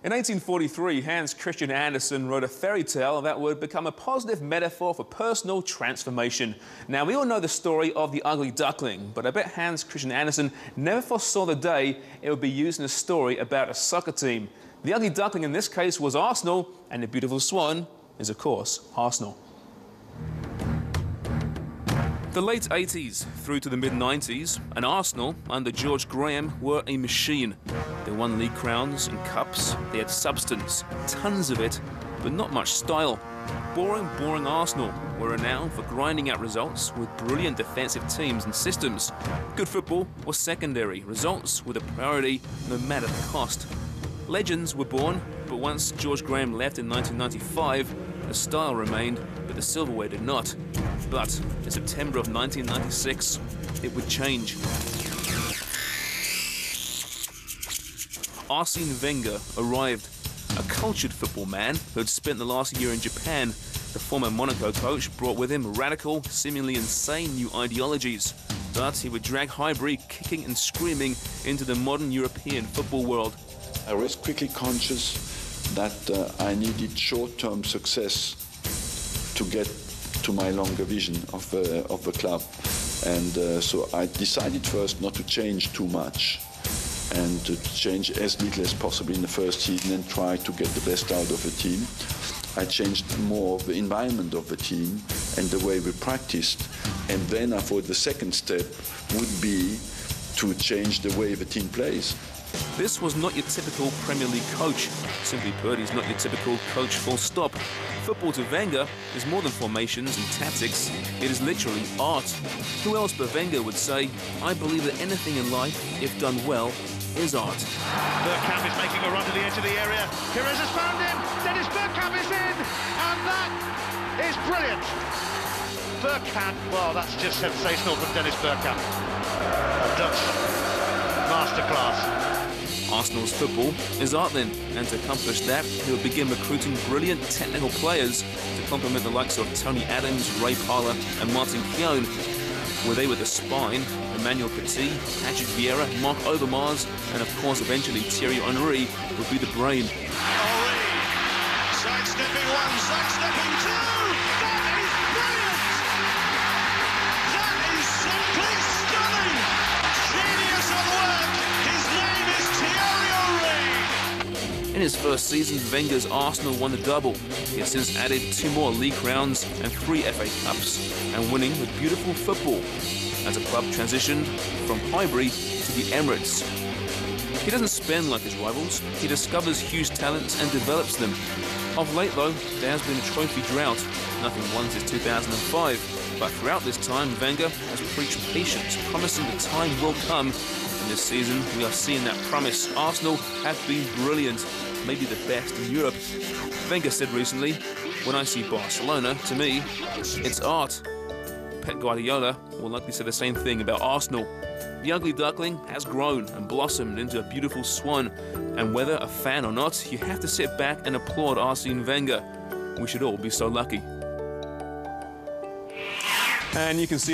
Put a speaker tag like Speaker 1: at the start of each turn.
Speaker 1: In 1843, Hans Christian Andersen wrote a fairy tale that would become a positive metaphor for personal transformation. Now, we all know the story of the ugly duckling, but I bet Hans Christian Andersen never foresaw the day it would be used in a story about a soccer team. The ugly duckling in this case was Arsenal, and the beautiful swan is, of course, Arsenal. The late 80s through to the mid-90s, and Arsenal, under George Graham, were a machine. They won league crowns and cups, they had substance, tons of it, but not much style. Boring Arsenal were renowned for grinding out results with brilliant defensive teams and systems. Good football was secondary, results were the priority no matter the cost. Legends were born, but once George Graham left in 1995, the style remained, but the silverware did not. But in September of 1996, it would change. Arsene Wenger arrived, a cultured football man who had spent the last year in Japan. The former Monaco coach brought with him radical, seemingly insane new ideologies. But he would drag Highbury kicking and screaming into the modern European football world.
Speaker 2: I was quickly conscious that I needed short-term success to get to my longer vision of the club. And so I decided first not to change too much and to change as little as possible in the first season and try to get the best out of the team. I changed more of the environment of the team and the way we practiced. And then I thought the second step would be to change the way the team plays.
Speaker 1: This was not your typical Premier League coach. Simply put, he's not your typical coach, full stop. Football to Wenger is more than formations and tactics. It is literally art. Who else but Wenger would say, I believe that anything in life, if done well, is art.
Speaker 3: Bergkamp is making a run to the edge of the area. Perez has found him. Dennis Bergkamp is in. And that is brilliant. Bergkamp, well, that's just sensational from Dennis Bergkamp. A Dutch masterclass.
Speaker 1: Arsenal's football is art then, and to accomplish that, he will begin recruiting brilliant technical players to complement the likes of Tony Adams, Ray Parlour and Martin Keown. Were they with the spine, Emmanuel Petit, Patrick Vieira, Mark Overmars, and of course eventually Thierry Henry would be the brain.
Speaker 4: Henry, sidestepping one, sidestepping two! That is brilliant! That is simply stunning! Genius at work! His name is Thierry Henry!
Speaker 1: In his first season, Wenger's Arsenal won the double. He has since added 2 more league crowns and 3 FA Cups, and winning with beautiful football as the club transitioned from Highbury to the Emirates. He doesn't spend like his rivals, he discovers huge talents and develops them. Of late though, there has been a trophy drought, nothing won since 2005, but throughout this time Wenger has preached patience, promising the time will come. And this season we are seeing that promise. Arsenal have been brilliant, maybe the best in Europe. Wenger said recently, when I see Barcelona, to me, it's art. Pep Guardiola will likely say the same thing about Arsenal. The ugly duckling has grown and blossomed into a beautiful swan, and whether a fan or not, you have to sit back and applaud Arsene Wenger. We should all be so lucky. And you can see